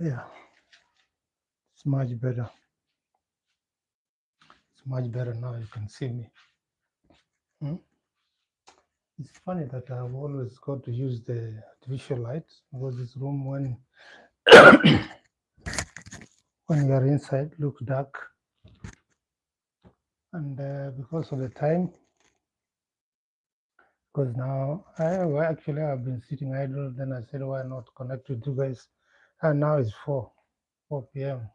Yeah, it's much better. It's much better now. You can see me. Hmm? It's funny that I've always got to use the artificial light because this room, when you are inside, looks dark. And because of the time, because now actually I've been sitting idle. Then I said, why not connect with you guys? And now it's 4 p.m.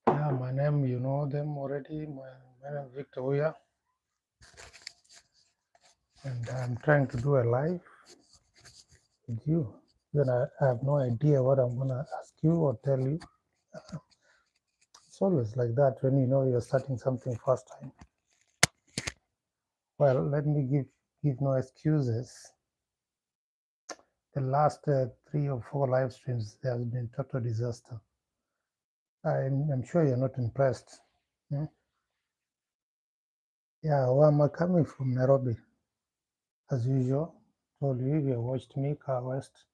Yeah, my name, you know them already. My name is Victor Ouya, and I'm trying to do a live with you. Then I have no idea what I'm gonna ask you or tell you. It's always like that when you know you're starting something first time. Well, let me give no excuses. The last 3 or 4 live streams, there has been total disaster. I'm sure you're not impressed. Hmm? Yeah, well, I'm coming from Nairobi, as usual. Told you if you watched me, Car West.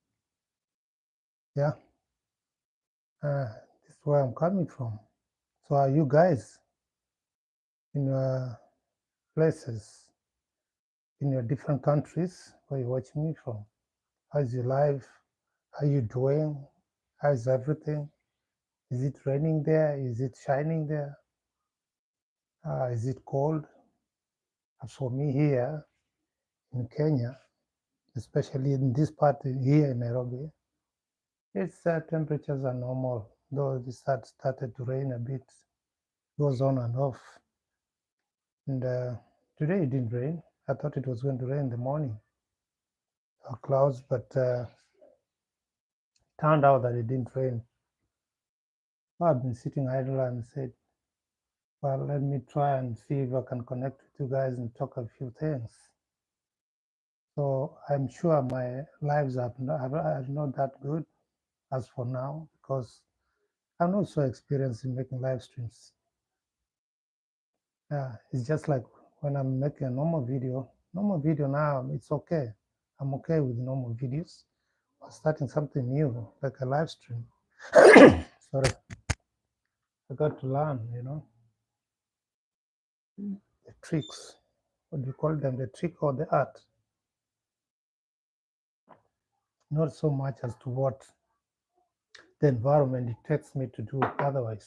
Yeah, this is where I'm coming from. So are you guys in your places, in your different countries where you're watching me from? How's your life? How you doing? How's everything? Is it raining there? Is it shining there? Is it cold? As for me here in Kenya, especially in this part here in Nairobi, its temperatures are normal, though it started to rain a bit, goes on and off. And today it didn't rain. I thought it was going to rain in the morning, clouds, but turned out that it didn't rain. I've been sitting idle and said, well, let me try and see if I can connect with you guys and talk a few things. So I'm sure my lives are not that good as for now because I'm not so experienced in making live streams. Yeah, it's just like when I'm making a normal video. Normal video now, it's okay. I'm okay with normal videos. But starting something new, like a live stream, sorry, I got to learn, the tricks. What do you call them? The trick or the art? Not so much as to what the environment dictates me to do otherwise.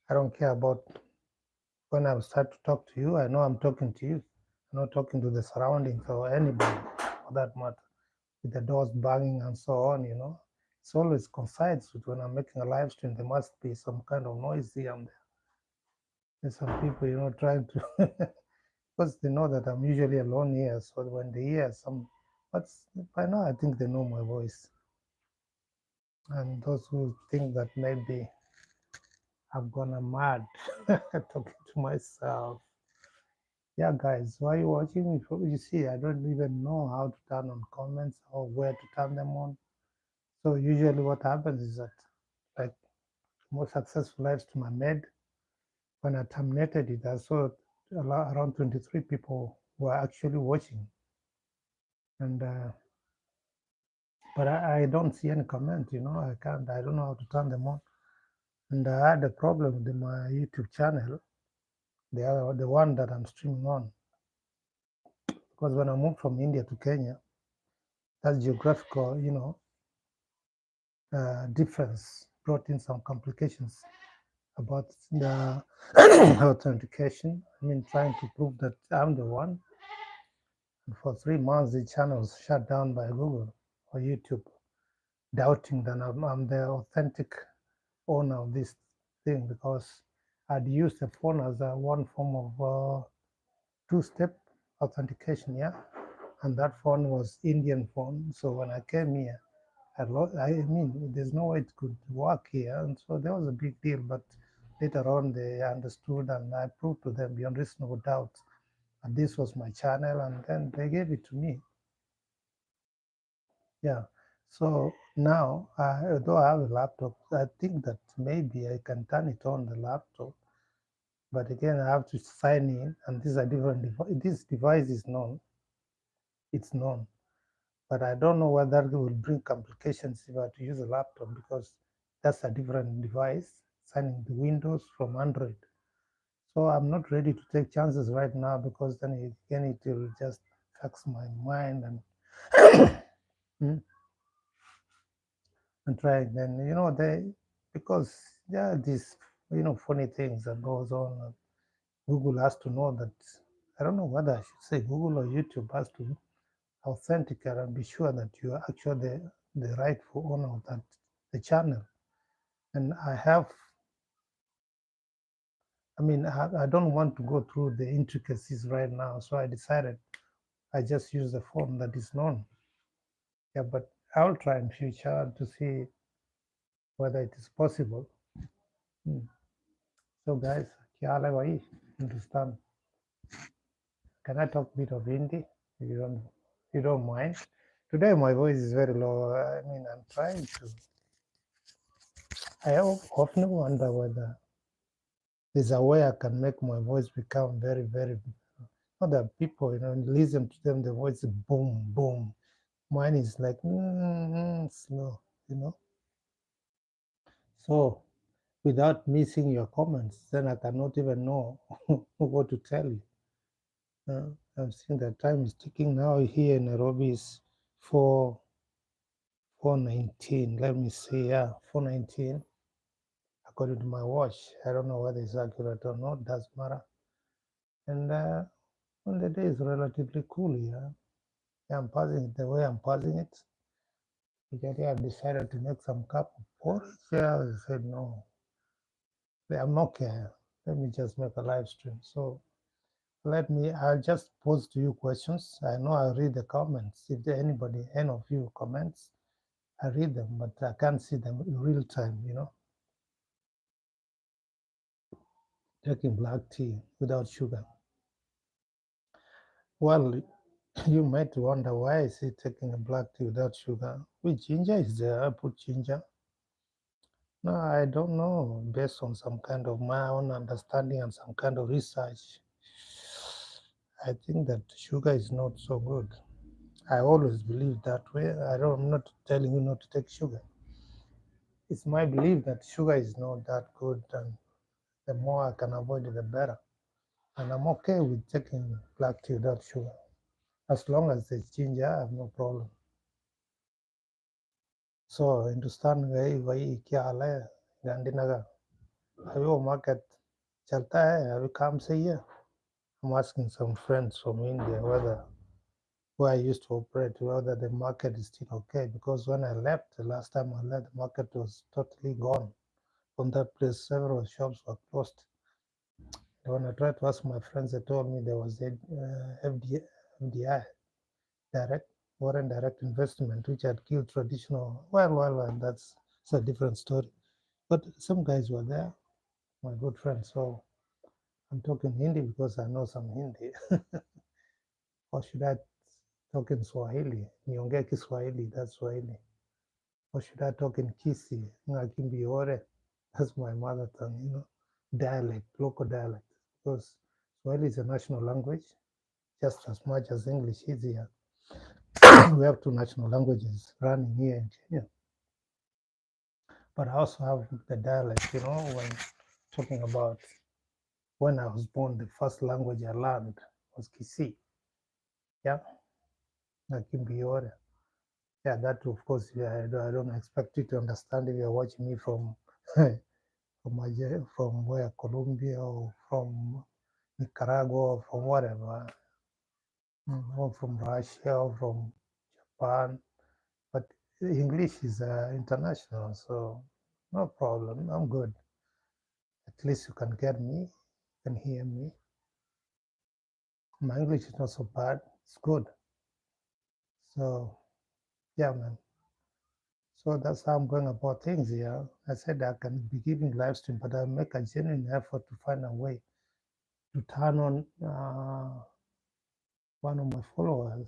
I don't care about when I start to talk to you. I know I'm talking to you. I'm not talking to the surroundings or anybody for that matter. With the doors banging and so on, It's always coincides with when I'm making a live stream, there must be some kind of noise here and there. There's some people, trying to, because they know that I'm usually alone here. So when they hear but by now I think they know my voice. And those who think that maybe I've gone mad talking to myself. Yeah, guys, why are you watching me? You see, I don't even know how to turn on comments or where to turn them on. So usually what happens is that, like, most successful live stream I made, when I terminated it, I saw around 23 people were actually watching. And but I don't see any comment, I don't know how to turn them on. And I had a problem with my YouTube channel, the one that I'm streaming on. Because when I moved from India to Kenya, that geographical, difference brought in some complications about the authentication. I mean, trying to prove that I'm the one. And for 3 months, the channel was shut down by Google or YouTube, doubting that I'm the authentic owner of this thing because I'd used the phone as one form of two-step authentication, yeah. And that phone was Indian phone. So when I came here, I mean, there's no way it could work here. And so there was a big deal. But later on, they understood, and I proved to them beyond reasonable doubt that this was my channel, and then they gave it to me. Yeah. So now, though I have a laptop, I think that maybe I can turn it on the laptop. But again, I have to sign in, and this is a different device. This device is known. It's known. But I don't know whether it will bring complications if I have to use a laptop because that's a different device, signing the Windows from Android. So I'm not ready to take chances right now because then again it will just tax my mind mm, and try. Then they because there are these funny things that goes on. Google has to know that. I don't know whether I should say Google or YouTube has to authenticate and be sure that you are actually the rightful owner of that the channel. And I don't want to go through the intricacies right now, so I decided I just use the form that is known. Yeah, but I'll try in future to see whether it is possible. Hmm. So guys, क्या हाल है भाई? Understand? Can I talk a bit of Hindi? You don't mind? Today my voice is very low. I'm trying to. I often wonder whether there's a way I can make my voice become very, very. Other people, listen to them, the voice is boom, boom. Mine is like slow, you know. So without missing your comments, then I cannot even know what to tell you. I'm seeing that time is ticking now. Here in Nairobi is 4:19. Let me see. Yeah, 4:19 according to my watch. I don't know whether it's accurate or not. Doesn't matter. And well, the day is relatively cool here. Yeah, I'm passing it the way I'm passing it. Because I decided to make some cup of porridge. Yeah, I said no. I'm okay. Let me just make a live stream. So I'll just pose to you questions. I know I'll read the comments. If there any of you comments, I read them, but I can't see them in real time. Taking black tea without sugar. Well, you might wonder why is he taking a black tea without sugar? With ginger is there? I put ginger. No, I don't know. Based on some kind of my own understanding and some kind of research, I think that sugar is not so good. I always believe that way. I'm not telling you not to take sugar. It's my belief that sugar is not that good, and the more I can avoid it, the better. And I'm okay with taking black tea without sugar. As long as there's ginger, I have no problem. So, Hindustan गई वही क्या हाल है गांधीनगर अभी वो market चलता है अभी काम सही है I'm asking some friends from India where I used to operate whether the market is still okay because when I left the last time I left the market was totally gone from that place several shops were closed. And when I tried to ask my friends they told me there was a FDI direct foreign direct investment which had killed traditional well that's a different story. But some guys were there, my good friends. So I'm talking Hindi because I know some Hindi. Or should I talk in Swahili? Niongee Kiswahili, that's Swahili. Or should I talk in Kisi? Ngakimbiore, that's my mother tongue, dialect, local dialect. Because Swahili is a national language, just as much as English is here. We have two national languages running here in Kenya. But I also have the dialect, when talking about when I was born, the first language I learned was Kisi. Yeah, Nakimbiore. Yeah, that of course, yeah, I don't expect you to understand if you're watching me from from where Colombia or from Nicaragua or from whatever, or from Russia or from Japan. But English is international, so no problem. I'm good. At least you can get me, you can hear me. My English is not so bad. It's good. So yeah, man. So that's how I'm going about things here. I said I can be giving live stream, but I make a genuine effort to find a way to turn on one of my followers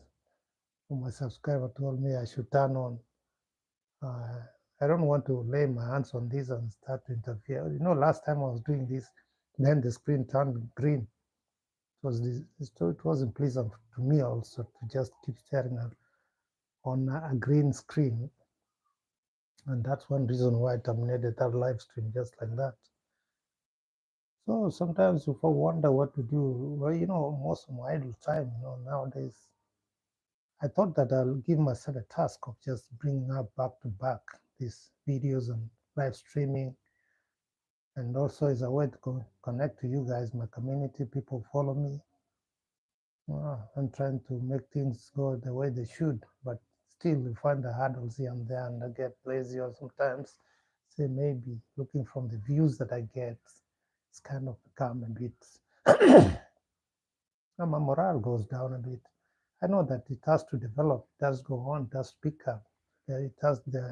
or my subscriber told me I should turn on. Uh, I don't want to lay my hands on this and start to interfere. Last time I was doing this, then the screen turned green. It wasn't pleasant to me also to just keep staring at on a green screen, and that's one reason why I terminated that live stream just like that. So sometimes if I wonder what to do, well, most of my idle time, nowadays, I thought that I'll give myself a task of just bringing up back to back these videos and live streaming, and also as a way to connect to you guys, my community, people follow me. I'm trying to make things go the way they should, but still we find the hurdles here and there, and I get lazy or sometimes say maybe looking from the views that I get, it's kind of become a bit, my morale goes down a bit. I know that it has to develop, it does go on, it does pick up. There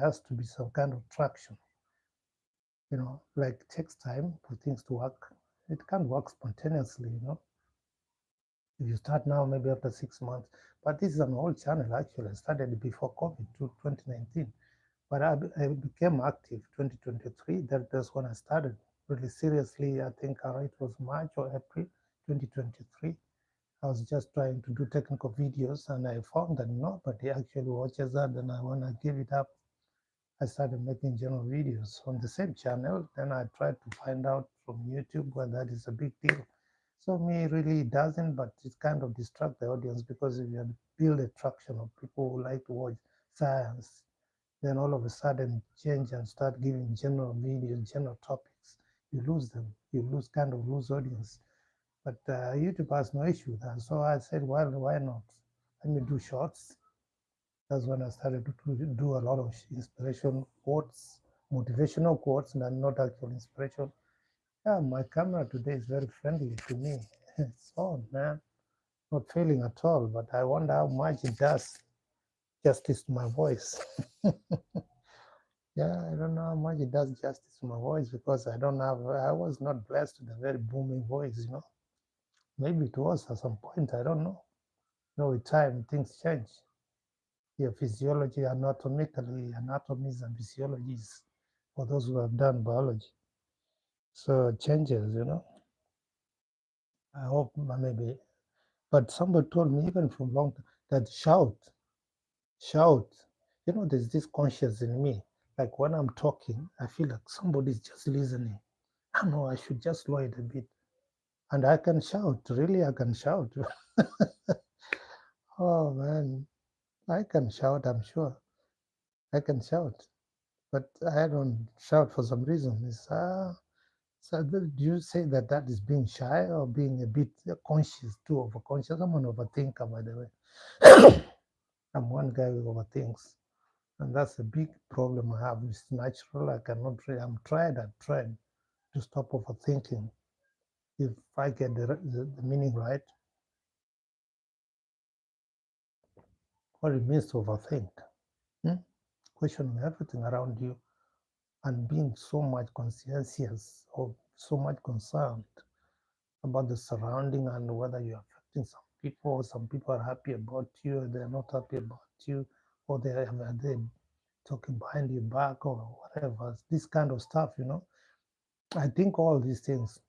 has to be some kind of traction. Like it takes time for things to work. It can't work spontaneously. If you start now, maybe after 6 months. But this is an old channel actually. I started before COVID to 2019. But I became active 2023. That's when I started really seriously. I think it was March or April 2023. I was just trying to do technical videos and I found that nobody actually watches that. And when I gave it up, I started making general videos on the same channel. Then I tried to find out from YouTube whether that is a big deal. So me really doesn't, but it kind of distract the audience because if you build a traction of people who like to watch science, then all of a sudden change and start giving general videos, general topics, you lose them. You lose audience. But YouTube has no issue with that. So I said, well, why not? Let me do shorts. That's when I started to do a lot of inspiration quotes, motivational quotes, and not actual inspiration. Yeah, my camera today is very friendly to me. It's on, man. Not failing at all, but I wonder how much it does justice to my voice. Yeah, I don't know how much it does justice to my voice because I was not blessed with a very booming voice. Maybe it was at some point, I don't know. With time, things change. Your physiology, anatomies and physiologies for those who have done biology. So it changes. I hope maybe. But somebody told me even from long time that shout. There's this conscience in me. Like when I'm talking, I feel like somebody's just listening. I know I should just slow it a bit. And I can shout. Really, I can shout. Oh man, I can shout, I'm sure. I can shout. But I don't shout for some reason. So do you say that that is being shy or being a bit conscious, too overconscious? I'm an overthinker, by the way. I'm one guy who overthinks. And that's a big problem I have. It's natural. I cannot. I've tried to stop overthinking. If I get the meaning right, what it means to overthink. Hmm? Questioning everything around you and being so much conscientious or so much concerned about the surrounding and whether you're affecting some people, or some people are happy about you, or they're not happy about you, or they talking behind your back or whatever. This kind of stuff. I think all these things.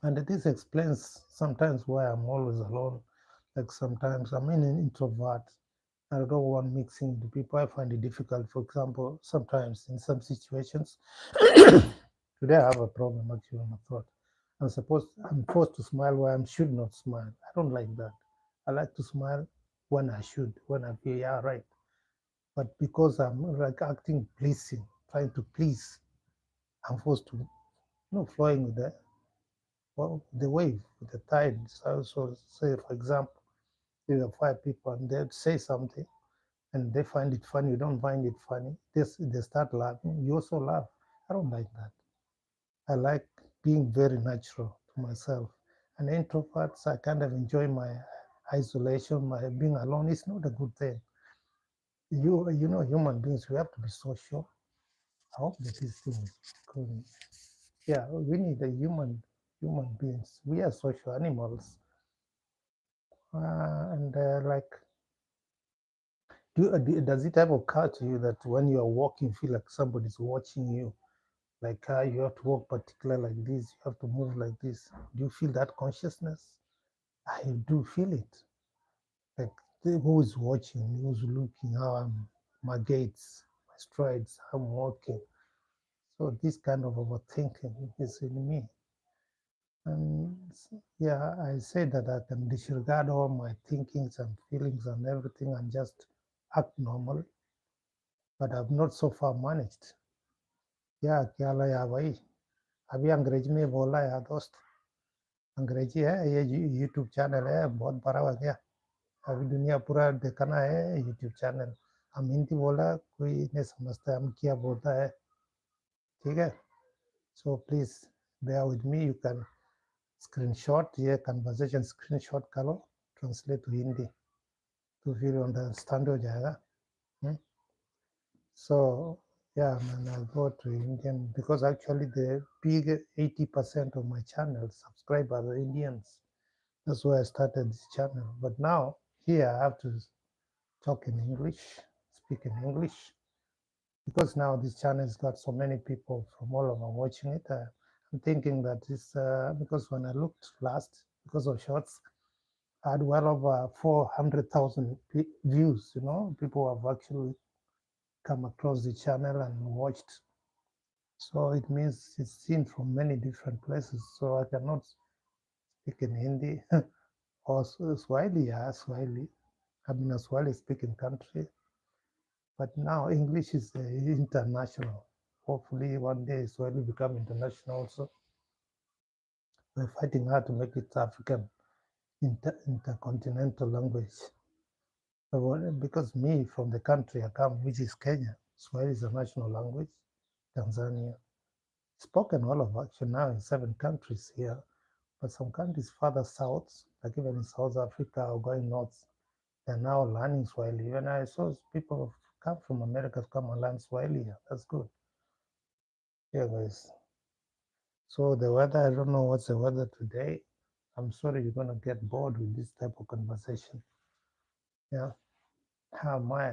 And this explains sometimes why I'm always alone. Like sometimes I'm an introvert. I don't want mixing with people. I find it difficult. For example, sometimes in some situations, today I have a problem actually on my throat. I'm forced to smile where I should not smile. I don't like that. I like to smile when I should, when I feel, yeah, right. But because I'm like acting pleasing, trying to please, I'm forced to, flowing with the wave, with the tide. So say, for example, if you have five people and they say something and they find it funny, you don't find it funny, they start laughing, you also laugh. I don't like that. I like being very natural to myself. And introverts, I kind of enjoy my isolation, my being alone. It's not a good thing. Human beings, we have to be social. I hope that this thing is going. Yeah, we need a human beings. We are social animals. And like, does it ever occur to you that when you are walking, you feel like somebody's watching you? Like you have to walk particular like this, you have to move like this. Do you feel that consciousness? I do feel it. Like who is watching, who's looking how my gaits, my strides, how I'm walking. So this kind of overthinking is in me. And yeah, I say that I can disregard all my thinkings and feelings and everything and just act normal, but I've not so far managed. Yeah, क्या या भाई, अभी अंग्रेजी में बोला है दोस्त, अंग्रेजी है ये यूट्यूब चैनल है बहुत बड़ा हो गया, अभी दुनिया पूरा देखना है यूट्यूब चैनल, हम हिंदी बोला कोई नहीं समझता हम क्या बोलता है, ठीक है, so please bear with me, you can screenshot ये conversation screenshot करो, translate to Hindi, तो फिर understand हो जाएगा. hmm? So yeah, man, I'll go to Indian because actually the big 80% of my channel subscribers are Indians. That's why I started this channel. But now here I have to talk in English, speak in English, because now this channel has got so many people from all over watching it. I'm thinking that this because when I looked last, because of shorts, I had well over 400,000 views. You know, people have actually come across the channel and watched. So it means it's seen from many different places. So I cannot speak in Hindi or Swahili. Yeah, Swahili. I'm in a Swahili speaking country. But now English is international. Hopefully one day Swahili become international also. We're fighting hard to make it African intercontinental language. Because me from the country I come, which is Kenya, Swahili is a national language. Tanzania, spoken all of actually now in 7 countries here, but some countries further south, like even in South Africa or going north, they're now learning Swahili. When I saw people come from America to come and learn Swahili, that's good. Yeah, guys. So the weather, I don't know what's the weather today. I'm sorry you're gonna get bored with this type of conversation. Yeah. How am I?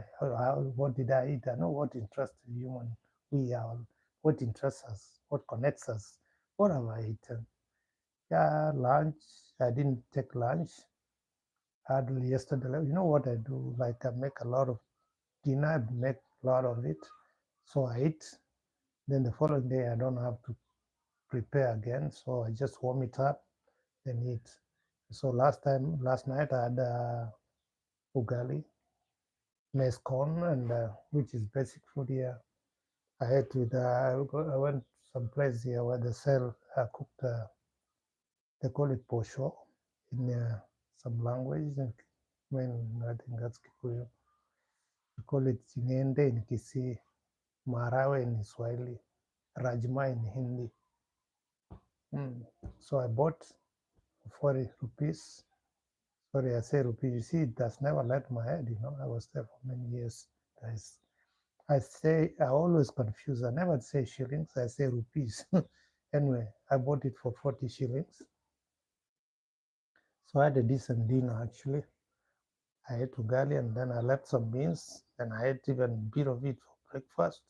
What did I eat? I know what interests the human. We are. What interests us? What connects us? What have I eaten? Yeah, lunch. I didn't take lunch. I had yesterday. You know what I do? Like I make a lot of dinner. I make a lot of it. So I eat. Then the following day I don't have to prepare again. So I just warm it up and eat. So last night I had ugali, maize corn, and which is basic food here. I ate with. I went some place here where they sell cooked. They call it posho in some language. I mean, I think that's Kikuyu. We call it chingende in Kisii, marawe in Swahili, rajma in Hindi. Mm. So I bought 40 rupees. Sorry, I say rupees. You see, it has never left my head. You know, I was there for many years, guys. I always confuse. I never say shillings. I say rupees. Anyway, I bought it for 40 shillings. So I had a decent dinner actually. I ate ugali and then I left some beans and I ate even a bit of it for breakfast.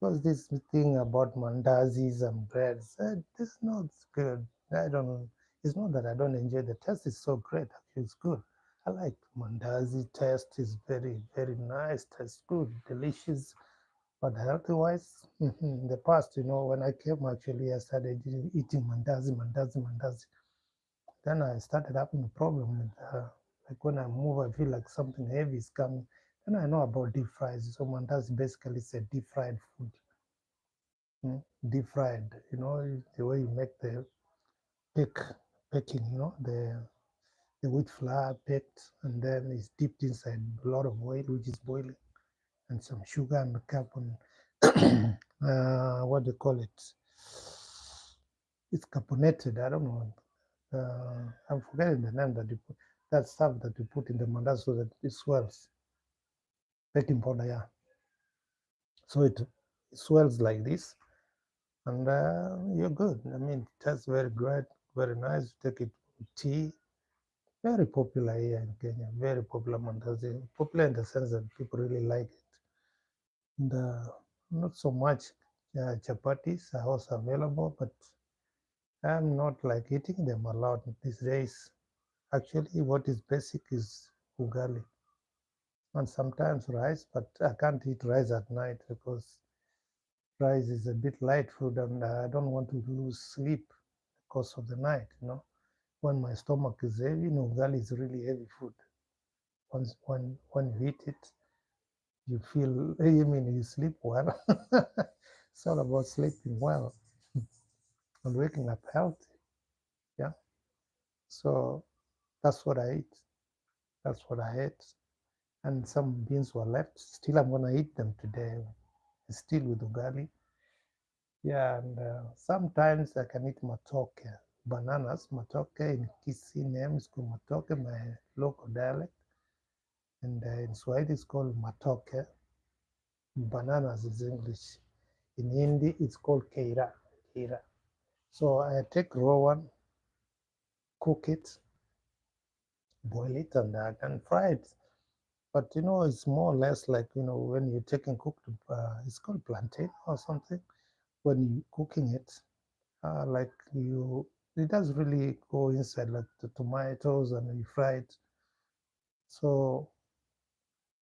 Because this thing about mandazis and breads, this is not good. I don't. It's not that I don't enjoy the taste. Is so great. Actually, it's good. I like mandazi taste. Is very very nice. Tastes good, delicious. But healthy wise, in the past, you know, when I came actually, I started eating mandazi. Then I started having a problem with, like when I move, I feel like something heavy is coming. Then I know about deep fries. So mandazi basically is a deep fried food. Deep fried, you know, the way you make the bake, baking, you know, the wheat flour baked and then it's dipped inside a lot of oil, which is boiling, and some sugar and carbon. What do you call it? It's carbonated. I don't know. I'm forgetting the name that you put. That stuff that you put in the mandazi so that it swells. Baking powder, yeah. So it swells like this, and you're good. I mean, it tastes very great, very nice. Take it with tea. Very popular here in Kenya. Very popular mandazi. Popular in the sense that people really like it. And not so much chapatis are also available, but I'm not like eating them a lot these days. Actually, what is basic is ugali. and sometimes rice, but I can't eat rice at night because rice is a bit light food and I don't want to lose sleep because of the night, When my stomach is heavy, ugali is really heavy food. Once when you eat it, you feel, you mean you sleep well. It's all about sleeping well and waking up healthy. Yeah. So that's what I eat. That's what I ate. And some beans were left. Still, I'm gonna eat them today. Still with ugali. Yeah, and sometimes I can eat matoke, bananas. Matoke in Kisii name is called matoke, my local dialect, and in Swahili it's called matoke. Bananas is English. In Hindi it's called keira. Keira. So I take raw one, cook it, boil it, and I can fry it. But it's more or less like when you're taking cooked, it's called plantain or something. When you cooking it, like it does really go inside like the tomatoes and you fry it. So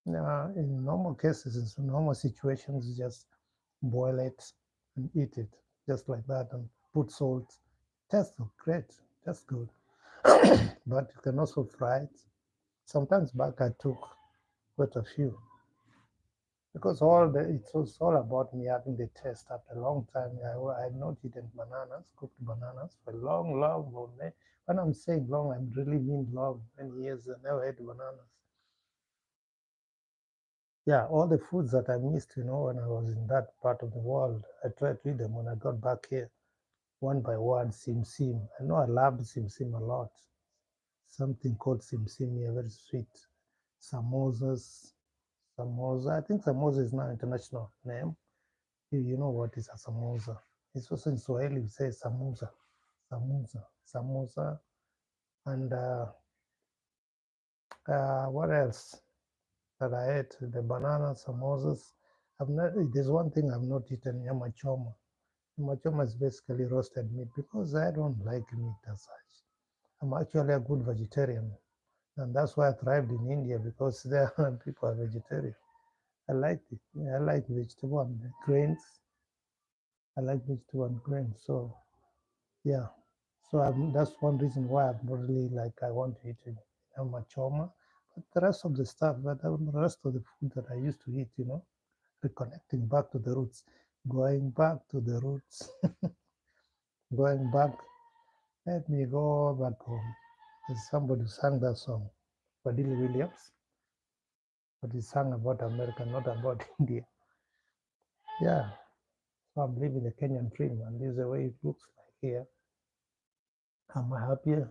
in normal cases, in normal situations, you just boil it and eat it just like that and put salt. Tastes great, that's good. But you can also fry it. Sometimes back I took quite a few because it's all about me having the taste. After a long time, I had not eaten bananas, cooked bananas for a long, long, long. When I'm saying long, I really mean long. Many years I never ate bananas. Yeah, all the foods that I missed, when I was in that part of the world, I tried to eat them when I got back here, one by one. Sim sim. I know I loved sim sim a lot. Something called sim sim here, very sweet. Samosas, samosa. I think samosa is now an international name. You know what is a samosa. It's also in Swahili, we say samosa, samosa, samosa. And what else that I ate? The banana samosas. There's one thing I've not eaten, nyama choma. Nyama choma is basically roasted meat because I don't like meat as such. I'm actually a good vegetarian. And that's why I thrived in India because there people are vegetarian. I like it. Yeah, I like vegetable and grains. I like vegetable and grains. So yeah, so that's one reason why I'm not really like I want to eat machoma. But the rest of the stuff, but the rest of the food that I used to eat, reconnecting back to the roots, going back to the roots, going back. Let me go back home. There's somebody who sang that song, Padili Williams, but he sang about America, not about India. Yeah, so I'm living the Kenyan dream, and this is the way it looks like here. I'm happy.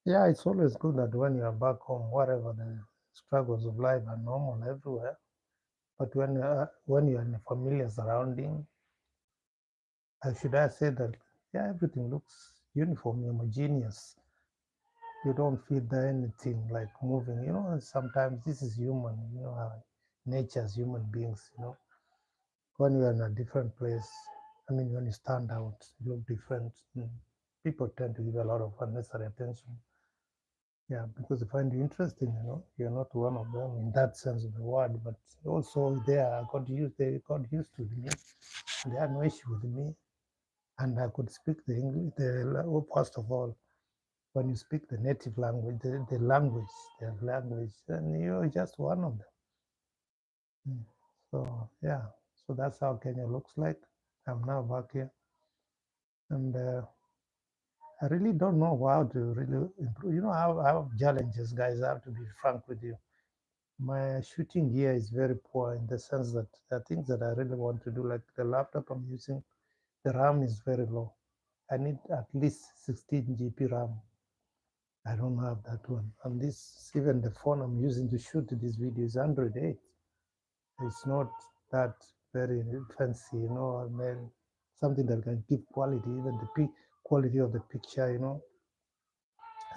Yeah, it's always good that when you're back home, whatever the struggles of life are normal everywhere. But when you're in a familiar surrounding, should I say that? Yeah, everything looks uniform, homogeneous. You don't feel that anything like moving. Sometimes this is human. Nature as human beings. When you're in a different place, I mean, when you stand out, you look different. People tend to give a lot of unnecessary attention. Yeah, because they find you interesting, You're not one of them in that sense of the word, but also they got used to me. They had no issue with me. And I could speak the English, first of all, when you speak the native language, the language, their language, then you're just one of them. Mm. So, yeah, so that's how Kenya looks like. I'm now back here. And I really don't know how to really improve. I have challenges, guys. I have to be frank with you. My shooting gear is very poor in the sense that the things that I really want to do, like the laptop I'm using, the RAM is very low. I need at least 16 GB RAM. I don't have that one. And even the phone I'm using to shoot this video is Android 8. It's not that very fancy, I mean, something that can give quality, even the quality of the picture,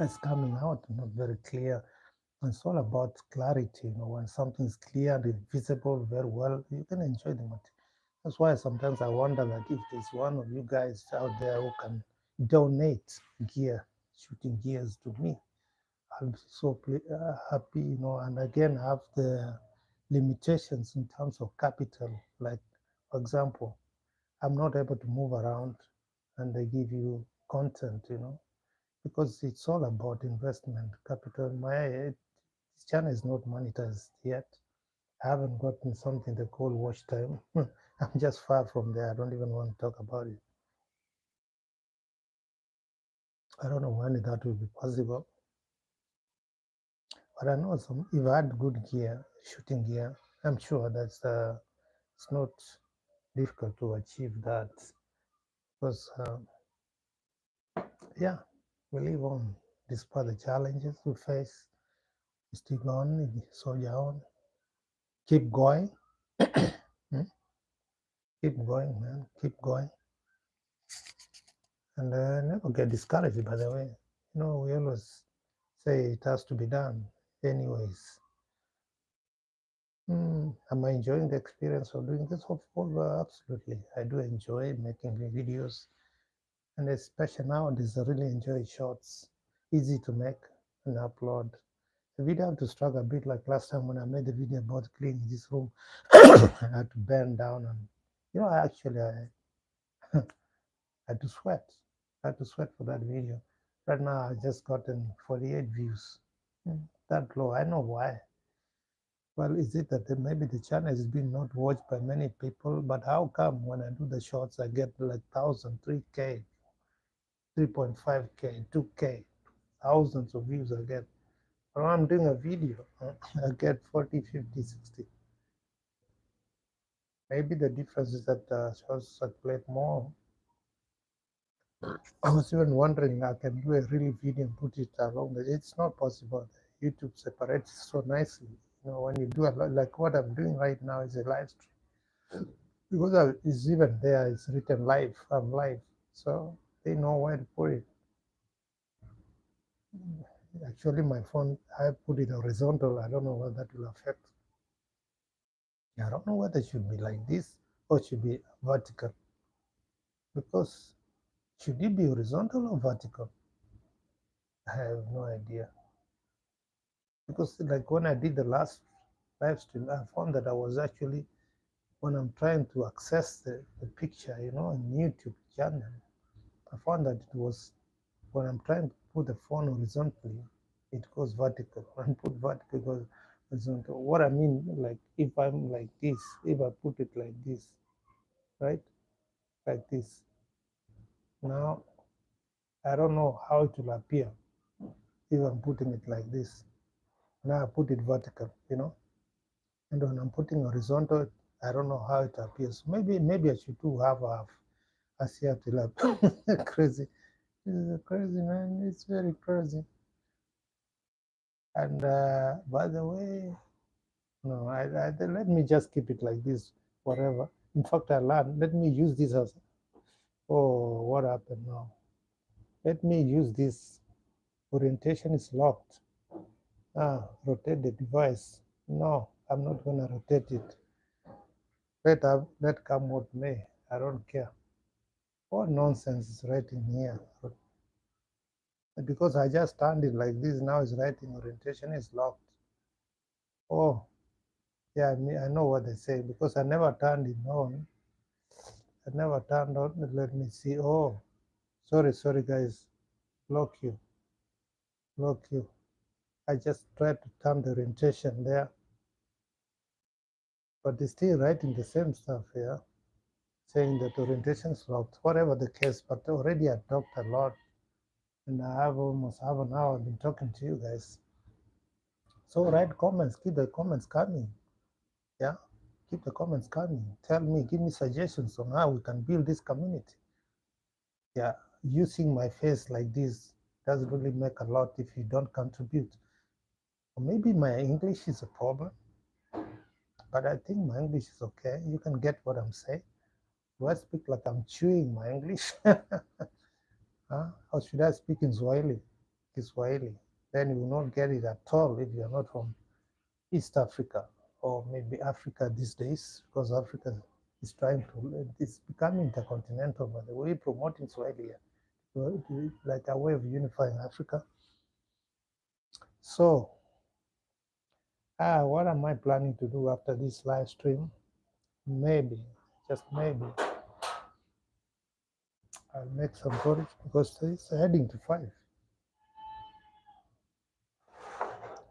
is coming out not very clear. It's all about clarity. When something's clear and visible very well, you can enjoy the material. That's why sometimes I wonder, like, if there's one of you guys out there who can donate gear, shooting gears to me, I'll be so happy, and again, I have the limitations in terms of capital. Like, for example, I'm not able to move around and they give you content, because it's all about investment capital. My channel is not monetized yet. I haven't gotten something they call watch time. I'm just far from there. I don't even want to talk about it. I don't know when that will be possible. But I know if I had good gear, shooting gear, I'm sure it's not difficult to achieve that. Because, yeah, we live on despite the challenges we face. We still on, soldier on, keep going. Hmm? Keep going, man, keep going. And never get discouraged, by the way. We always say it has to be done. Anyways, am I enjoying the experience of doing this? Absolutely. I do enjoy making videos. And especially nowadays, I really enjoy shorts. Easy to make and upload. The video have to struggle a bit like last time when I made the video about cleaning this room. I had to bend down and, I had to sweat. I had to sweat for that video. Right now, I just gotten 48 views. That low. I know why. Well, is it that maybe the channel is being not watched by many people? But how come when I do the shorts, I get like 1,000, 3K, 3.5K, 2K, thousands of views I get? When I'm doing a video, I get 40, 50, 60. Maybe the difference is that shorts circulate more. I was even wondering I can do a real video and put it along. It's not possible. YouTube separates so nicely. When you do a lot, like what I'm doing right now is a live stream. Because it's even there, it's written live. I'm live. So they know where to put it. Actually, my phone, I put it horizontal. I don't know what that will affect. I don't know whether it should be like this or it should be vertical. Because should it be horizontal or vertical? I have no idea. Because like when I did the last live stream, I found that I was actually, when I'm trying to access the picture, in YouTube channel, I found that it was, when I'm trying to put the phone horizontally, it goes vertical. When I put vertical, it goes horizontal. What I mean, like if I'm like this, if I put it like this, right? Like this. Now, I don't know how it will appear if I'm putting it like this. Now I put it vertical, and when I'm putting horizontal, I don't know how it appears. Maybe I should do a Seattle lab. Crazy. It's crazy, man. It's very crazy. And by the way, no, let me just keep it like this, whatever. In fact, I learned, let me use this as, oh, what happened now? Let me use this. Orientation is locked. Rotate the device. No, I'm not going to rotate it. Let come what may. I don't care. What nonsense is writing here? Because I just turned it like this, now it's writing orientation is locked. Oh, yeah, I know what they say because I never turned it on. I never turned on. Let me see. Oh, sorry, guys. Lock you. Lock you. I just tried to turn the orientation there, but it's still writing the same stuff here, saying that orientation is locked. Whatever the case, but already I talked a lot, and I have almost half an hour been talking to you guys. So write comments. Keep the comments coming. Yeah, keep the comments coming. Tell me, give me suggestions on how we can build this community. Yeah, using my face like this doesn't really make a lot if you don't contribute. Or maybe my English is a problem, but I think my English is okay. You can get what I'm saying. Do I speak like I'm chewing my English? Huh? Or should I speak in Swahili? Kiswahili. Then you will not get it at all if you're not from East Africa or maybe Africa these days, because Africa is trying to, it's becoming intercontinental, by the way, promoting Swahili, like a way of unifying Africa. So, what am I planning to do after this live stream? Maybe, just maybe, I'll make some porridge because it's heading to 5.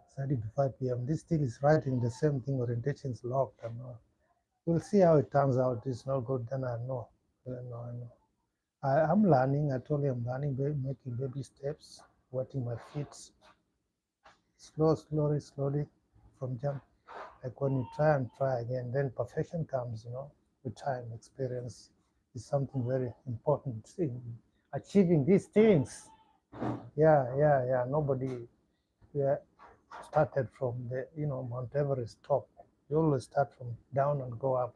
It's heading to 5 p.m. This thing is writing the same thing, orientation is locked. I'm not. We'll see how it turns out. It's not good, then I know. I know. I'm learning. I told you I'm learning, making baby steps, wetting my feet, slowly, from jump. Like when you try and try again, then perfection comes, with time. Experience is something very important in achieving these things. Yeah. Nobody yeah, started from the, Mount Everest top. You always start from down and go up.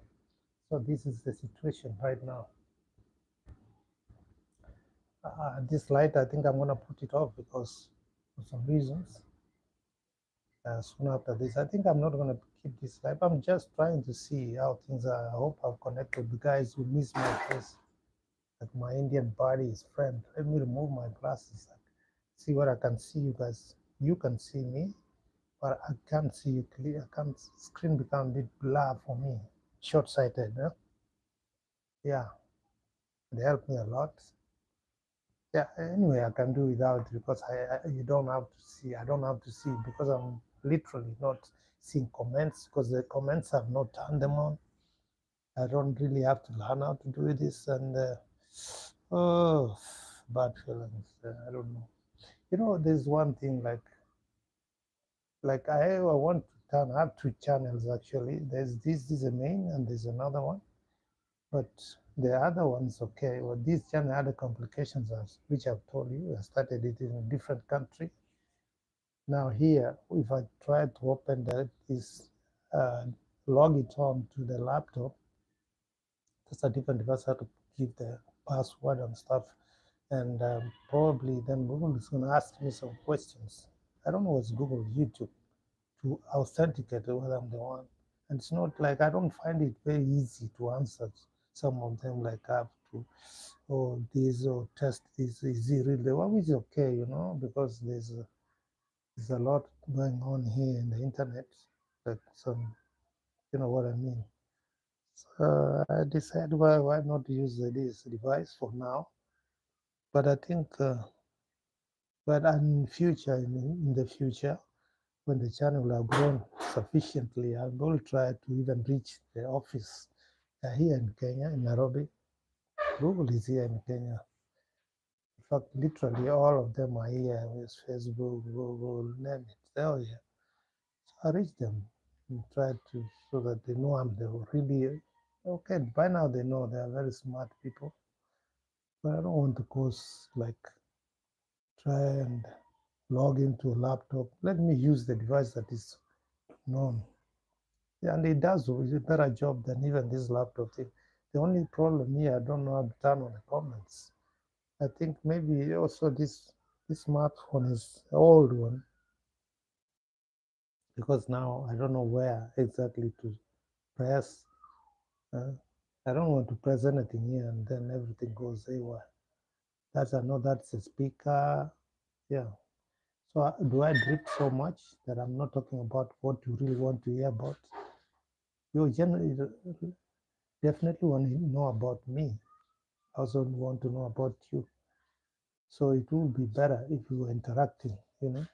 So this is the situation right now. This light, I think I'm gonna put it off because for some reasons. Soon after this, I think I'm not gonna keep this live. I'm just trying to see how things are. I hope I've connected with guys who miss my face, like my Indian buddy, his friend. Let me remove my glasses. See what I can see. You guys, you can see me, but I can't see you clear. I can't. Screen become a bit blur for me. Short-sighted. Huh? Yeah, they help me a lot. Yeah. Anyway, I can do without because you don't have to see. I don't have to see because I'm literally not seeing comments because the comments have not turned them on. I don't really have to learn how to do this and oh, bad feelings. I don't know. There's one thing like I want to turn. I have two channels actually. There's this is a main and there's another one, but the other one's okay. Well, this channel had the complications which I've told you. I started it in a different country. Now here, if I try to open this, log it on to the laptop, that's a different device. I have to give the password and stuff, and probably then Google is going to ask me some questions. I don't know what's Google, YouTube, to authenticate whether I'm the one. And it's not like I don't find it very easy to answer some of them. Like I have to, this or test this. Is it really the one? Which is okay, because there's a lot going on here in the internet. Like some, you know what I mean. So I decided why not use this device for now. But I think, but in future, in the future, when the channel will have grown sufficiently, I will try to even reach the office here in Kenya, in Nairobi. Google is here in Kenya. In fact, literally all of them are here with Facebook, Google, name it. They're all here. So I reach them and try to so that they know I'm the really okay. By now they know they are very smart people, but I don't want to cause like try and log into a laptop. Let me use the device that is known. Yeah, and it does a better job than even this laptop thing. The only problem here, I don't know how to turn on the comments. I think maybe also this smartphone is an old one because now I don't know where exactly to press. Uh, I don't want to press anything here and then everything goes haywire. That's I know that's a speaker. Yeah. So do I drift so much that I'm not talking about what you really want to hear about? You generally definitely want to know about me. I also want to know about you. So it will be better if you were interacting. And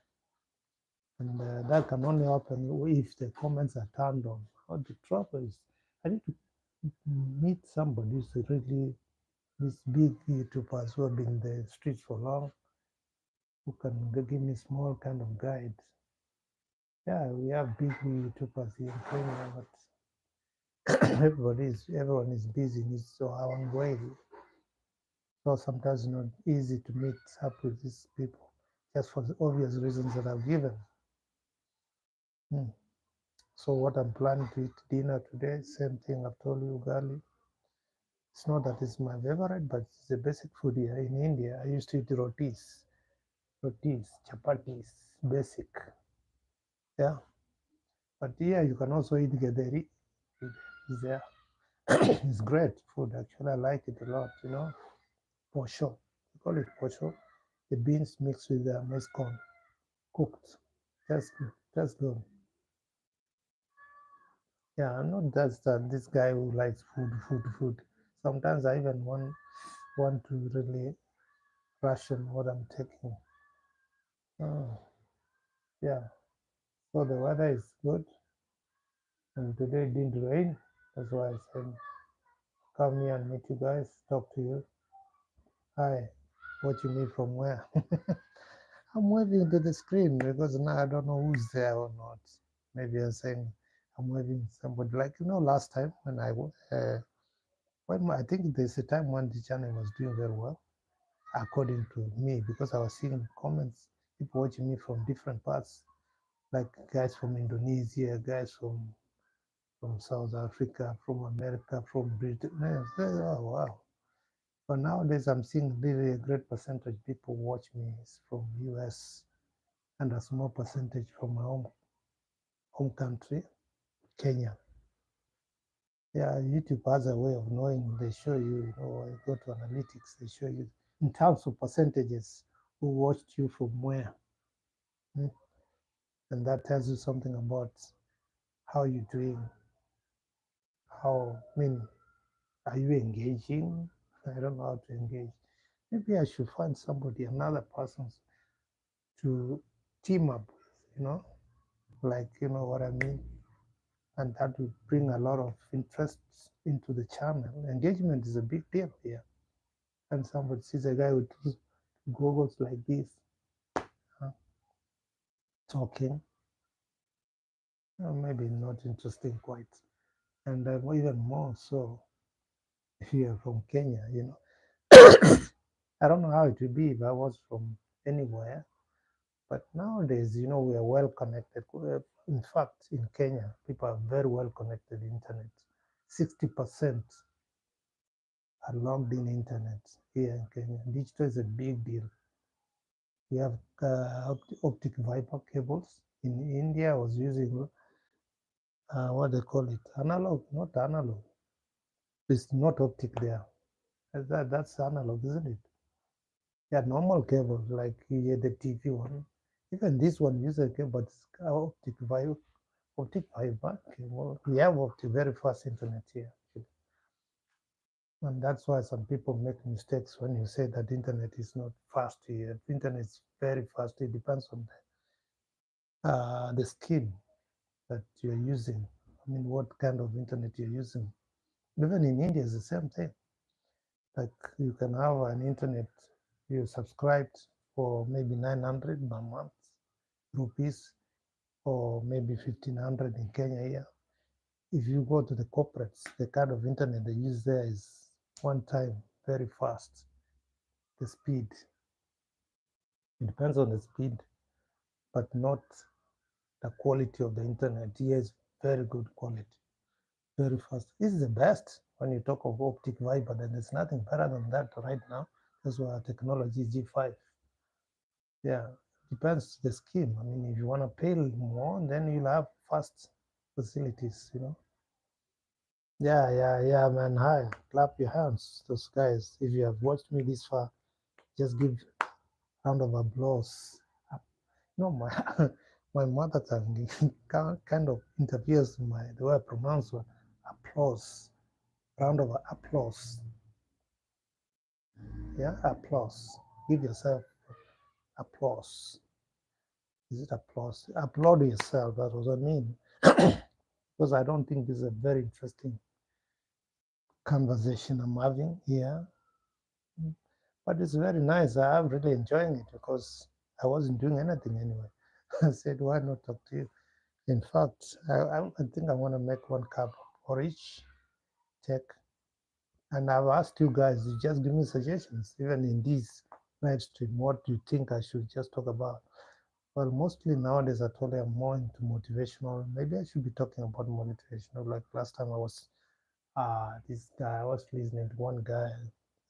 that can only happen if the comments are turned on. What the trouble is, I need to meet somebody who's really these big YouTubers who have been in the streets for long, who can give me small kind of guide. Yeah, we have big YouTubers here in Kenya, but everyone is busy in his own way. So sometimes it's not easy to meet up with these people, just for the obvious reasons that I've given. Hmm. So what I'm planning to eat dinner today, same thing I've told you, ugali. It's not that it's my favorite, but it's the basic food here. In India, I used to eat rotis, chapatis, basic. Yeah. But here you can also eat gederi. It's there. It's great food actually. I like it a lot. Posho. We call it posho. The beans mixed with the maize corn, cooked. That's good. That's good. Yeah, I'm not just this guy who likes food, food, food. Sometimes I even want to really ration what I'm taking. Oh, yeah. So the weather is good, and today it didn't rain. That's why I said come here and meet you guys, talk to you. Hi, watching me from where? I'm waving to the screen because now I don't know who's there or not. Maybe I'm saying I'm waving somebody. Like last time when I think there's a time when the channel was doing very well, according to me, because I was seeing comments, people watching me from different parts, like guys from Indonesia, guys from South Africa, from America, from Britain. Oh wow! But nowadays I'm seeing really a great percentage people watch me is from US and a small percentage from my home country, Kenya. Yeah, YouTube has a way of knowing. They show you, you go to analytics, they show you in terms of percentages who watched you from where. Mm. And that tells you something about how you're doing, I mean, are you engaging? I don't know how to engage. Maybe I should find somebody, another person to team up with, like, you know what I mean? And that will bring a lot of interest into the channel. Engagement is a big deal here. And somebody sees a guy with goggles like this, uh, talking, maybe not interesting quite. And even more so if you are from Kenya, I don't know how it would be if I was from anywhere, but nowadays, we are well connected. In fact, in Kenya, people are very well connected internet. 60% are logged in internet here in Kenya. Digital is a big deal. We have optic fiber cables. In India, I was using what they call it, analog, not analog. It's not optic there. That's analog, isn't it? Yeah, normal cable like the TV one. Even this one uses a cable, but it's optic fiber cable. We have optic very fast internet here, and that's why some people make mistakes when you say that internet is not fast here. Internet is very fast. It depends on the scheme that you're using. I mean, what kind of internet you're using. Even in India, it's the same thing. Like you can have an internet, you subscribed for maybe 900 per month rupees, or maybe 1500 in Kenya here. If you go to the corporates, the kind of internet they use there is one time very fast. The speed, it depends on the speed, but not the quality of the internet. Here is very good quality, very fast. This is the best when you talk of optic fiber. Then there's nothing better than that right now. That's why our technology is G5. Yeah, depends the scheme. I mean, if you want to pay more, then you'll have fast facilities. Yeah, yeah, yeah, man. Hi, clap your hands, those guys. If you have watched me this far, just give round of applause. No, my my mother tongue kind of interferes with the way I pronounce it. Applause, round of applause. Yeah, applause. Give yourself applause. Is it applause? Applaud yourself. That's what I mean. Because I don't think this is a very interesting conversation I'm having here. But it's very nice. I'm really enjoying it because I wasn't doing anything anyway. I said, why not talk to you? In fact, I think I want to make one cup for each tech. And I've asked you guys to just give me suggestions, even in this live stream. What do you think I should just talk about? Well, mostly nowadays, I told you I'm more into motivational. Maybe I should be talking about motivational. Like last time, I was this guy. I was listening to one guy,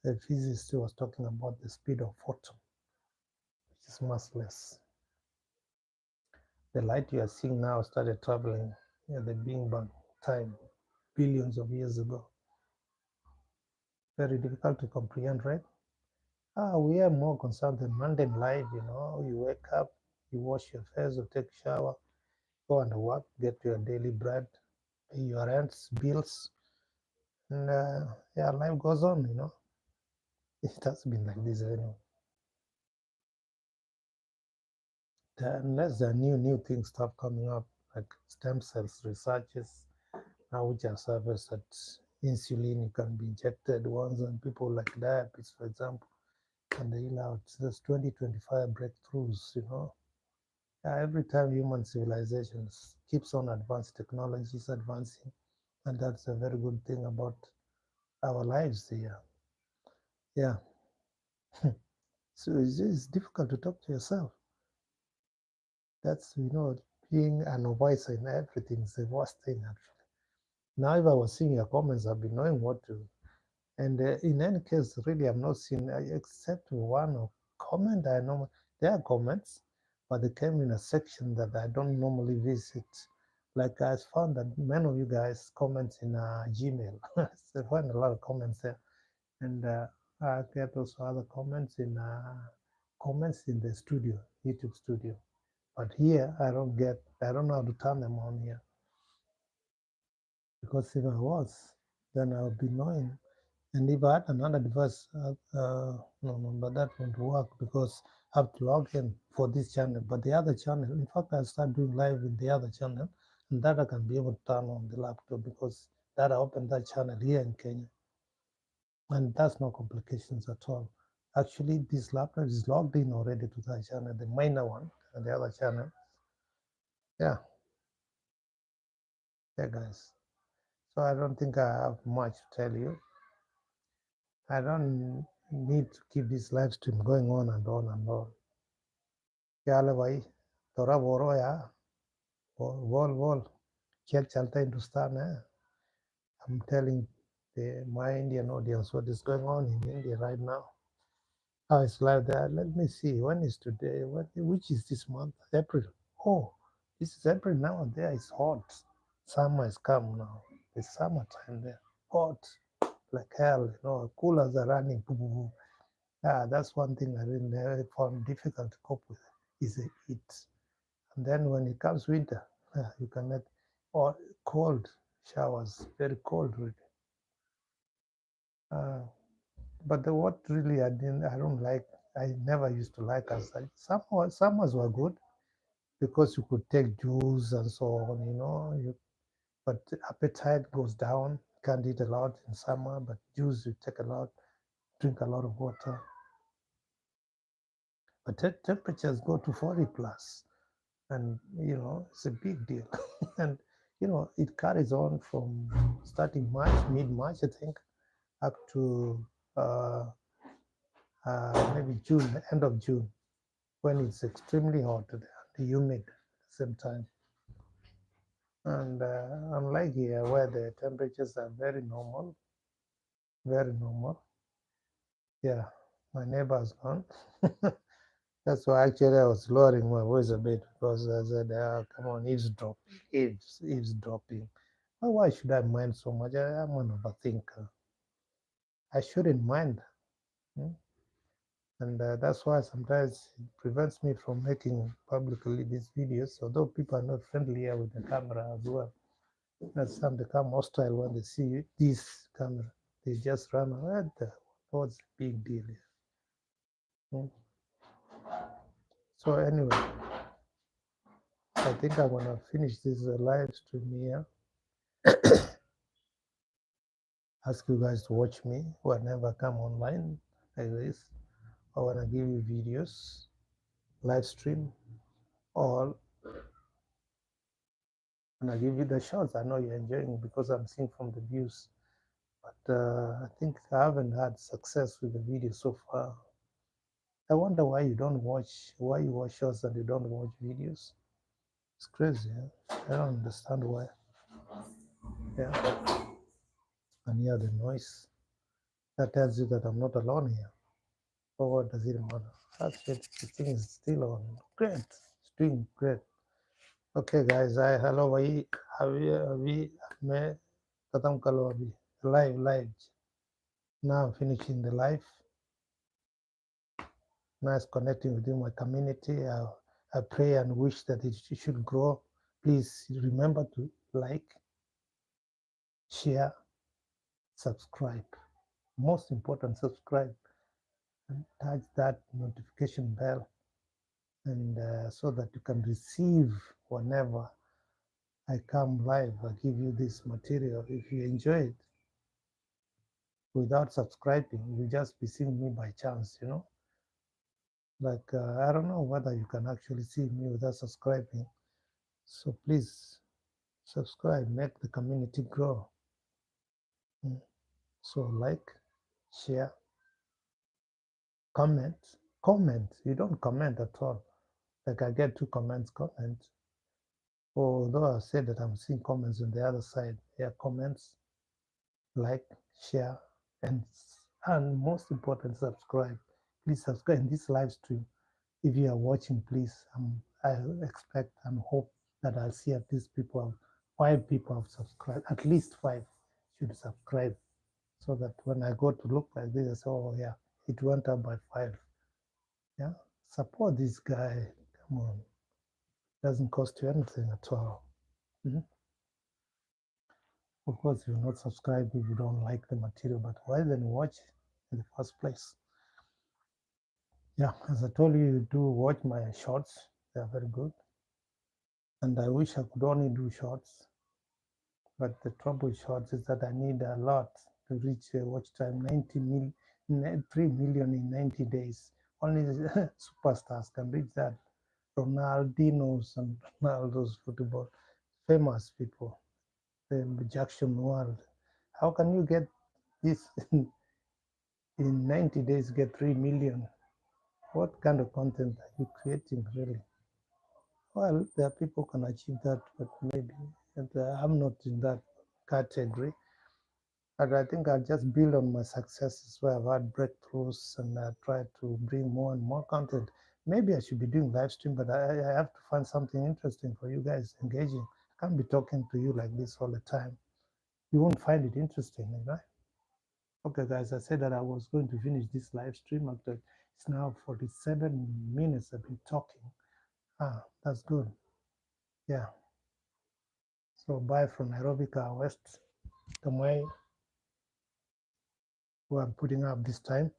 a physicist, who was talking about the speed of photon, which is massless. The light you are seeing now started traveling at the Big Bang time, billions of years ago. Very difficult to comprehend, right? We are more concerned than mundane life. You wake up, You wash your face or take a shower, go and work, get your daily bread, pay your rents, bills, and yeah, life goes on. It has been like this anyway. Unless there are new things start coming up, like stem cells researches now, which have surfaced that insulin can be injected once, and people like diabetes, for example, and they allow there's 2025 breakthroughs. Every time human civilizations keeps on advancing, technology is advancing, and that's a very good thing about our lives here. Yeah. So it's difficult to talk to yourself. That's being an advisor in everything is the worst thing actually. Now, if I was seeing your comments, I'd be knowing what to. And in any case, really, I'm not seeing except one comment. I know there are comments, but they came in a section that I don't normally visit. Like I found that many of you guys comment in Gmail. So I find a lot of comments there, and I get also other comments in the studio, YouTube studio. But here, I don't know how to turn them on here because if I was, then I would be knowing. And if I had another device, no, but that won't work because I have to log in for this channel. But the other channel, in fact, I start doing live in the other channel, and that I can be able to turn on the laptop because that I opened that channel here in Kenya, and that's no complications at all. Actually, this laptop is logged in already to that channel, the minor one, and the other channel. Yeah, yeah, guys. So I don't think I have much to tell you. I don't need to keep this live stream going on and on and on. Yale bhai, थोड़ा बोरो यार, बोल, क्या चलता है हिंदुस्तान है? I'm telling my Indian audience what is going on in India right now. How it's like that. Let me see. When is today? Which is this month? April. Oh, this is April now. And there is hot. Summer is come now. It's summertime there. Hot like hell. Coolers are running. That's one thing I really found difficult to cope with is the heat. And then when it comes winter, you cannot, or cold showers, very cold really. Uh, but what really I don't like, I never used to like as summers were good because you could take juice and so on, but appetite goes down. Can't eat a lot in summer, but juice you take a lot, drink a lot of water. But temperatures go to 40 plus, and it's a big deal. And it carries on from starting March, mid-March, I think, up to uh, maybe June, end of June, when it's extremely hot and humid at the same time. And unlike here, where the temperatures are very normal, very normal. Yeah, my neighbor has gone. That's why actually I was lowering my voice a bit because I said, come on, eavesdropping. Why should I mind so much? I'm an overthinker. I shouldn't mind. Hmm? And that's why sometimes it prevents me from making publicly these videos, although people are not friendly here with the camera as well. And some become hostile when they see this camera. They just run away. What's the big deal here? Hmm? So anyway, I think I'm gonna finish this live stream here. Ask you guys to watch me whenever I come online like this. I wanna give you videos, live stream, or when I give you the shots. I know you're enjoying because I'm seeing from the views. But I think I haven't had success with the video so far. I wonder why you don't watch, why you watch shots and you don't watch videos. It's crazy. I don't understand why. Yeah, and hear the noise. That tells you that I'm not alone here. But what does it matter? That's it. The thing is still on. Great. It's doing great. Okay, guys. Hello भाई. अभी मैं खत्म कर लो अभी. Live. Now I'm finishing the live. Nice connecting with you, my community. I pray and wish that it should grow. Please remember to like, share, subscribe. Most important, subscribe and touch that notification bell, and so that you can receive whenever I come live. I give you this material. If you enjoy it, without subscribing, you'll just be seeing me by chance, Like, I don't know whether you can actually see me without subscribing. So please subscribe, make the community grow. So like, share, comment. Comment. You don't comment at all. Like I get 2 comments, comment. Although I said that I'm seeing comments on the other side. Yeah, comments, like, share, and most important, subscribe. Please subscribe in this live stream. If you are watching, please, I expect and hope that I'll see at least 5 people have subscribed. At least 5 should subscribe, so that when I go to look like this, I say, oh yeah, it went up by 5. Yeah, support this guy. Come on, doesn't cost you anything at all. Of course, you'll not subscribe if you don't like the material, but why then watch in the first place? Yeah, as I told you, you do watch my shorts. They are very good. And I wish I could only do shorts. But the trouble with shorts is that I need a lot to reach watch time, 3 million in 90 days. Only the superstars can reach that. Ronaldinos and Ronaldo's football, famous people, the Jackson world. How can you get this in 90 days, get 3 million? What kind of content are you creating, really? Well, there are people who can achieve that, but maybe I'm not in that category. But I think I'll just build on my successes where I've had breakthroughs, and try to bring more and more content. Maybe I should be doing live stream, but I have to find something interesting for you guys, engaging. I can't be talking to you like this all the time. You won't find it interesting, right? Okay, guys, I said that I was going to finish this live stream. After it's now 47 minutes I've been talking. That's good. Yeah. So bye from Nairobi, Car West, Kamai, who I'm putting up this time,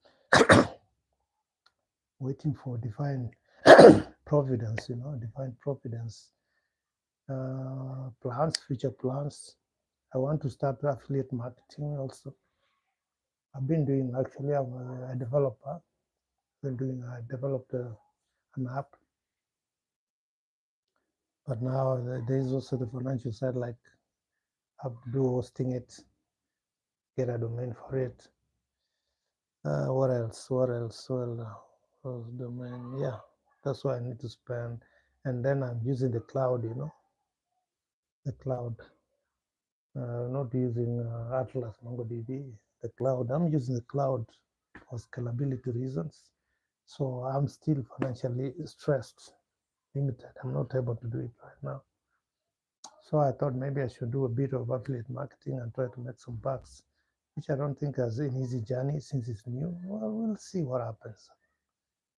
waiting for divine providence, divine providence, plans, future plans. I want to start affiliate marketing also. I've been doing, actually, I'm a developer. I developed an app. But now there is also the financial side, like I do hosting it, get a domain for it. What else? Well, domain, yeah. That's why I need to spend. And then I'm using the cloud, the cloud. Not using Atlas MongoDB, the cloud. I'm using the cloud for scalability reasons. So I'm still financially stressed, limited. I'm not able to do it right now. So I thought maybe I should do a bit of affiliate marketing and try to make some bucks, which I don't think is an easy journey since it's new. Well, we'll see what happens.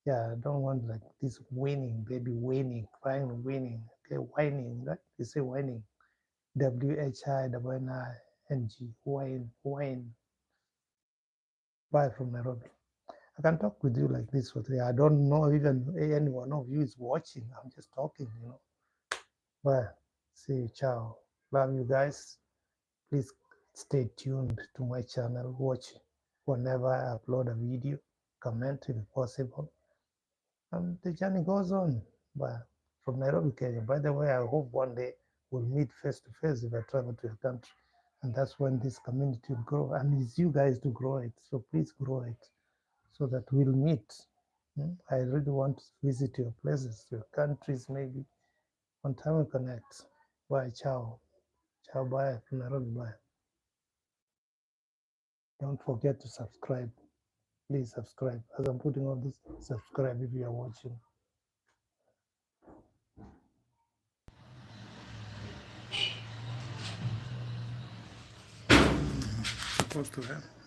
Yeah, I don't want like this winning, baby, winning, crying, winning, okay, whining, right? You say whining, WHINNING, whine. Bye from Nairobi. I can talk with you like this for 3. I don't know even any one of you is watching. I'm just talking, Bye. See you. Ciao. Love you guys. Please stay tuned to my channel. Watch whenever I upload a video. Comment if possible. And the journey goes on. But from Nairobi, Kenya. By the way, I hope one day we'll meet face to face if I travel to your country. And that's when this community will grow. And it's you guys to grow it. So please grow it so that we'll meet. I really want to visit your places, your countries, maybe. One time we connect. Bye. Ciao. Ciao. Bye. From Nairobi. Bye. Don't forget to subscribe. Please subscribe. As I'm putting all this, subscribe if you are watching. Supposed to have.